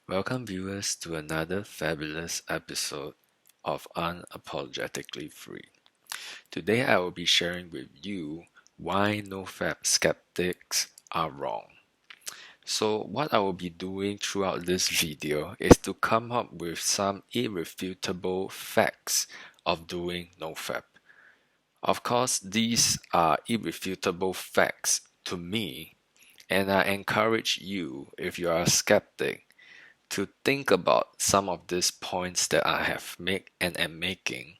Welcome viewers to another fabulous episode of Unapologetically Free. Today I will be sharing with you why NoFap skeptics are wrong. So what I will be doing throughout this video is to come up with some irrefutable facts of doing NoFap. Of course, these are irrefutable facts to me, and I encourage you, if you are a skeptic, to think about some of these points that I have made and am making,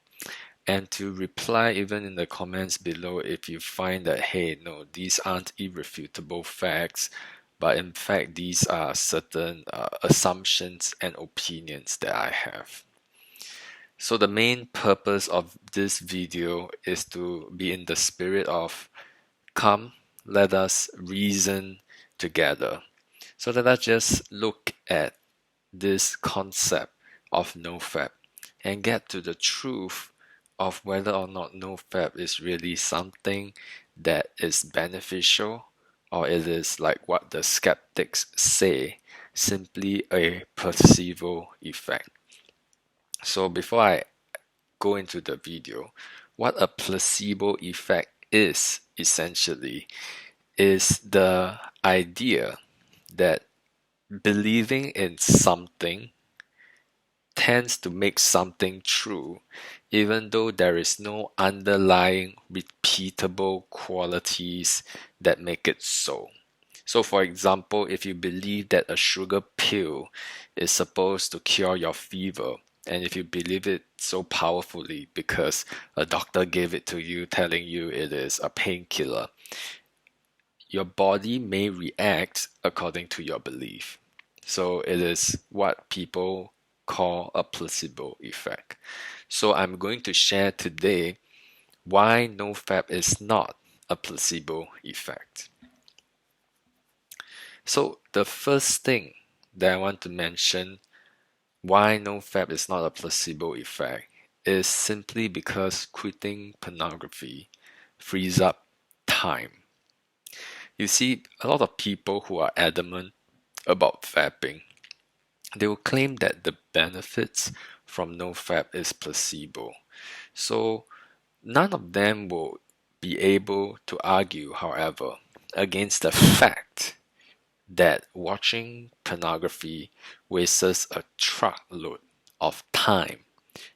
and to reply even in the comments below if you find that, hey, no, these aren't irrefutable facts, but in fact these are certain assumptions and opinions that I have. So the main purpose of this video is to be in the spirit of come, let us reason together. So let us just look at this concept of NoFap and get to the truth of whether or not NoFap is really something that is beneficial, or it is like what the skeptics say, simply a placebo effect. So before I go into the video, what a placebo effect is essentially is the idea that believing in something tends to make something true, even though there is no underlying repeatable qualities that make it so. So, for example, if you believe that a sugar pill is supposed to cure your fever, and if you believe it so powerfully because a doctor gave it to you telling you it is a painkiller, your body may react according to your belief. So it is what people call a placebo effect. So I'm going to share today why NoFap is not a placebo effect. So the first thing that I want to mention why NoFap is not a placebo effect is simply because quitting pornography frees up time. You see, a lot of people who are adamant about fapping, they will claim that the benefits from NoFap is placebo. So none of them will be able to argue, however, against the fact that watching pornography wastes a truckload of time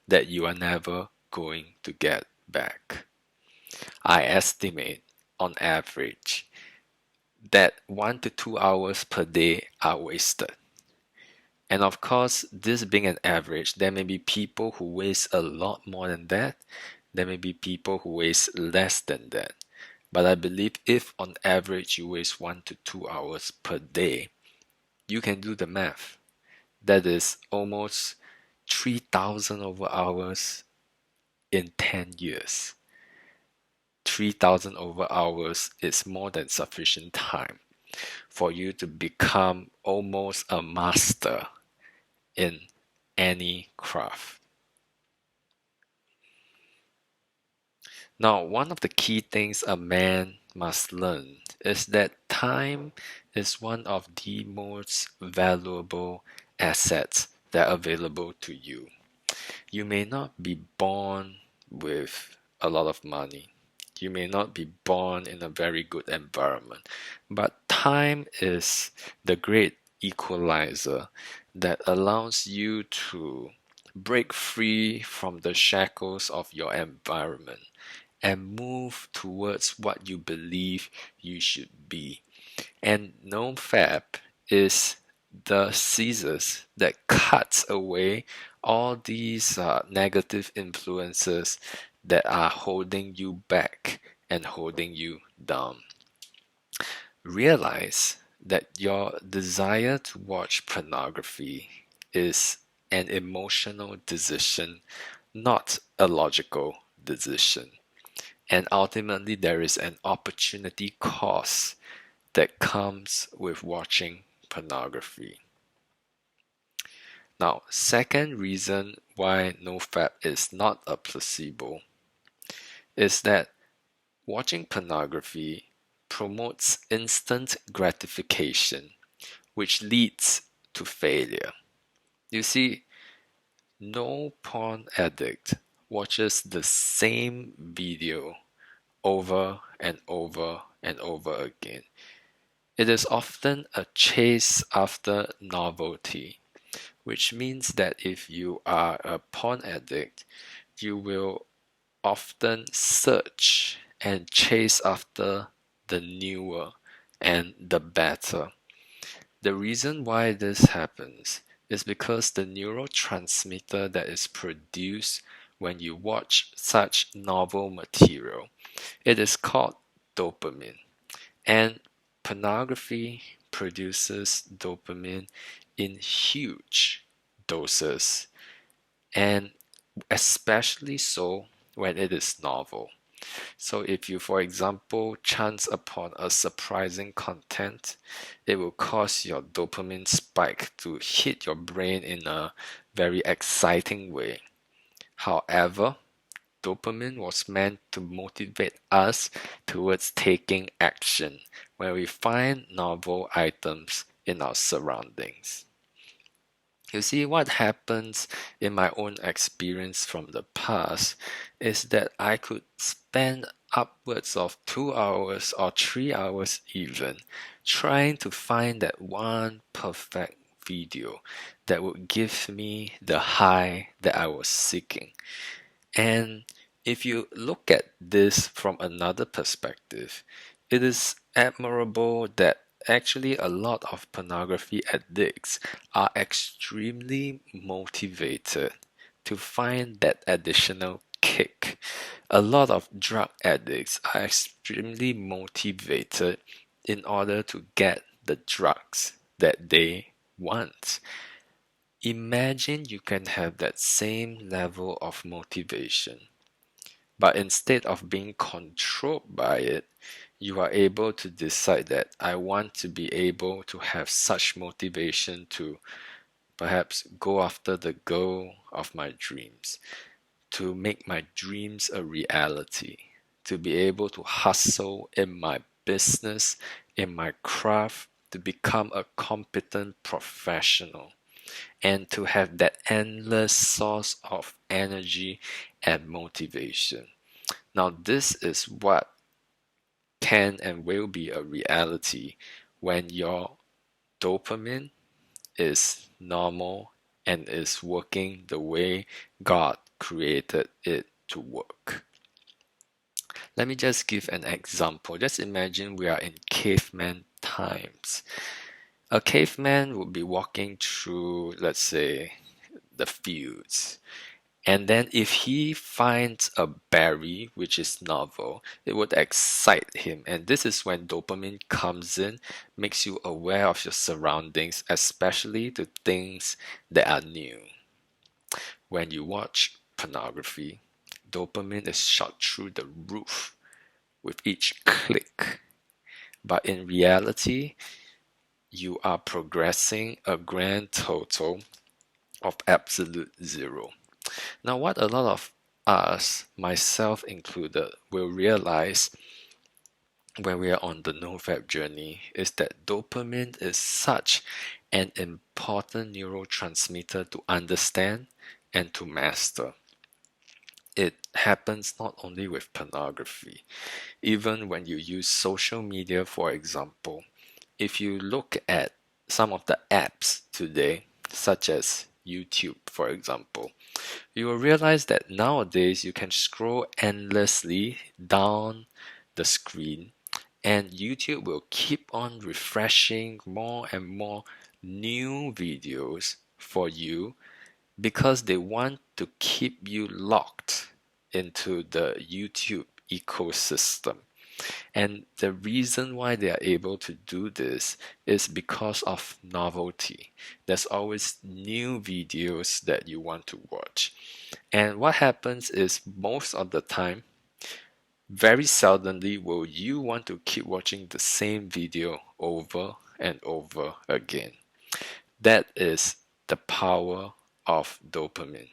that you are never going to get back. I estimate, on average, that 1 to 2 hours per day are wasted. And of course, this being an average, there may be people who waste a lot more than that. There may be people who waste less than that. But I believe if on average you waste 1 to 2 hours per day, you can do the math. That is almost 3,000 over hours in 10 years. 3,000 over hours is more than sufficient time for you to become almost a master in any craft. Now, one of the key things a man must learn is that time is one of the most valuable assets that are available to you. You may not be born with a lot of money. You may not be born in a very good environment, but time is the great equalizer that allows you to break free from the shackles of your environment and move towards what you believe you should be. And NoFap is the scissors that cuts away all these negative influences that are holding you back and holding you down. Realize that your desire to watch pornography is an emotional decision, not a logical decision. And ultimately, there is an opportunity cost that comes with watching pornography. Now, second reason why NoFap is not a placebo is that watching pornography promotes instant gratification, which leads to failure. You see, no porn addict watches the same video over and over and over again. It is often a chase after novelty, which means that if you are a porn addict, you will often search and chase after the newer and the better. The reason why this happens is because the neurotransmitter that is produced when you watch such novel material, it is called dopamine. And pornography produces dopamine in huge doses, and especially so when it is novel. So if you, for example, chance upon a surprising content, it will cause your dopamine spike to hit your brain in a very exciting way. However, dopamine was meant to motivate us towards taking action when we find novel items in our surroundings. You see, what happens in my own experience from the past is that I could spend upwards of 2 hours or 3 hours even trying to find that one perfect video that would give me the high that I was seeking. And if you look at this from another perspective, it is admirable that actually a lot of pornography addicts are extremely motivated to find that additional kick. A lot of drug addicts are extremely motivated in order to get the drugs that they want. Imagine you can have that same level of motivation, but instead of being controlled by it, you are able to decide that I want to be able to have such motivation to perhaps go after the goal of my dreams, to make my dreams a reality, to be able to hustle in my business, in my craft, to become a competent professional, and to have that endless source of energy and motivation. Now, this is what can and will be a reality when your dopamine is normal and is working the way God created it to work. Let me just give an example. Just imagine we are in caveman times. A caveman would be walking through, let's say, the fields. And then if he finds a berry which is novel, it would excite him. And this is when dopamine comes in, makes you aware of your surroundings, especially to things that are new. When you watch pornography, dopamine is shot through the roof with each click. But in reality, you are progressing a grand total of absolute zero. Now, what a lot of us, myself included, will realize when we are on the NoFap journey is that dopamine is such an important neurotransmitter to understand and to master. It happens not only with pornography, even when you use social media, for example. If you look at some of the apps today, such as YouTube, for example, you will realize that nowadays you can scroll endlessly down the screen, and YouTube will keep on refreshing more and more new videos for you because they want to keep you locked into the YouTube ecosystem. And the reason why they are able to do this is because of novelty. There's always new videos that you want to watch. And what happens is most of the time, very seldomly will you want to keep watching the same video over and over again. That is the power of dopamine.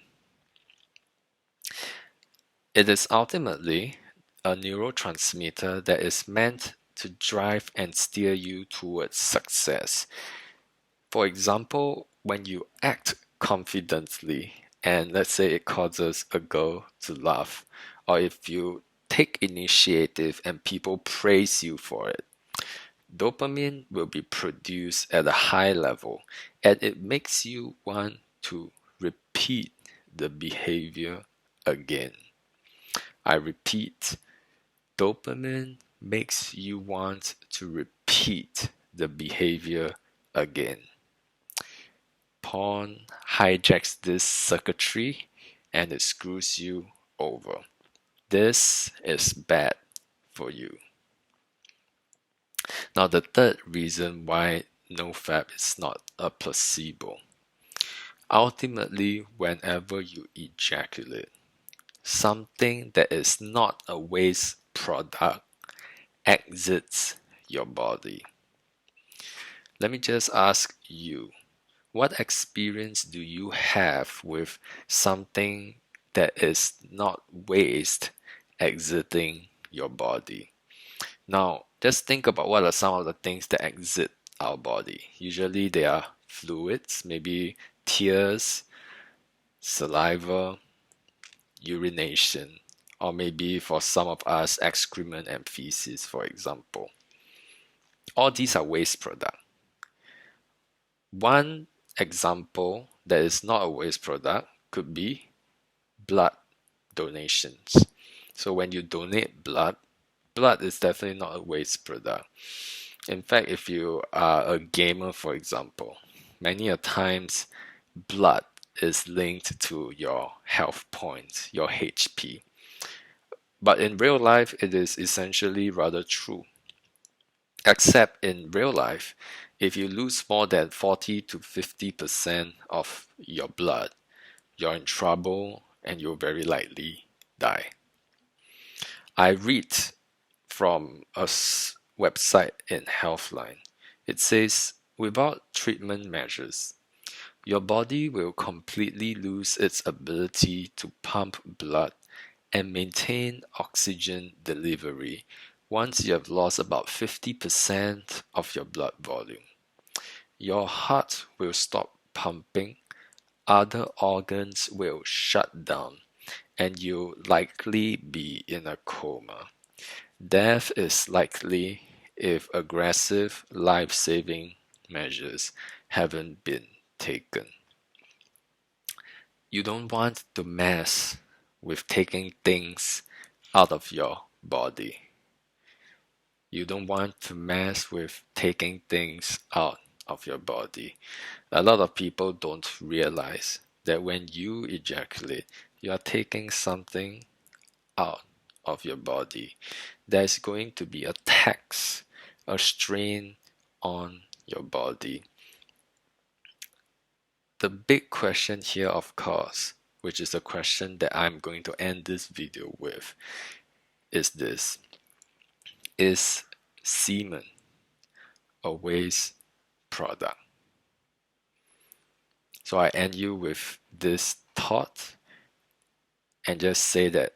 It is ultimately a neurotransmitter that is meant to drive and steer you towards success. For example, when you act confidently, and let's say it causes a girl to laugh, or if you take initiative and people praise you for it, dopamine will be produced at a high level, and it makes you want to repeat the behavior again. I repeat, dopamine makes you want to repeat the behavior again. Porn hijacks this circuitry and it screws you over. This is bad for you. Now, the third reason why NoFap is not a placebo. Ultimately, whenever you ejaculate, something that is not a waste product exits your body. Let me just ask you, what experience do you have with something that is not waste exiting your body? Now, just think about what are some of the things that exit our body. Usually they are fluids, maybe tears, saliva, urination, or maybe for some of us, excrement and feces, for example. All these are waste products. One example that is not a waste product could be blood donations. So when you donate blood, blood is definitely not a waste product. In fact, if you are a gamer, for example, many a times blood is linked to your health points, your HP. But in real life, it is essentially rather true. Except in real life, if you lose more than 40 to 50% of your blood, you're in trouble and you'll very likely die. I read from a website in Healthline. It says, without treatment measures, your body will completely lose its ability to pump blood and maintain oxygen delivery once you have lost about 50% of your blood volume. Your heart will stop pumping, other organs will shut down, and you'll likely be in a coma. Death is likely if aggressive life-saving measures haven't been taken. You don't want to mess with taking things out of your body. You don't want to mess with taking things out of your body. A lot of people don't realize that when you ejaculate, you are taking something out of your body. There's going to be a tax, a strain on your body. The big question here, of course, which is the question that I'm going to end this video with, is this. Is semen a waste product? So I end you with this thought and just say that,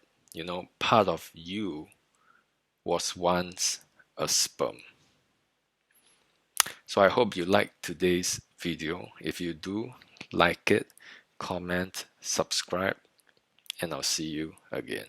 part of you was once a sperm. So I hope you liked today's video. If you do, like it, comment, subscribe, and I'll see you again.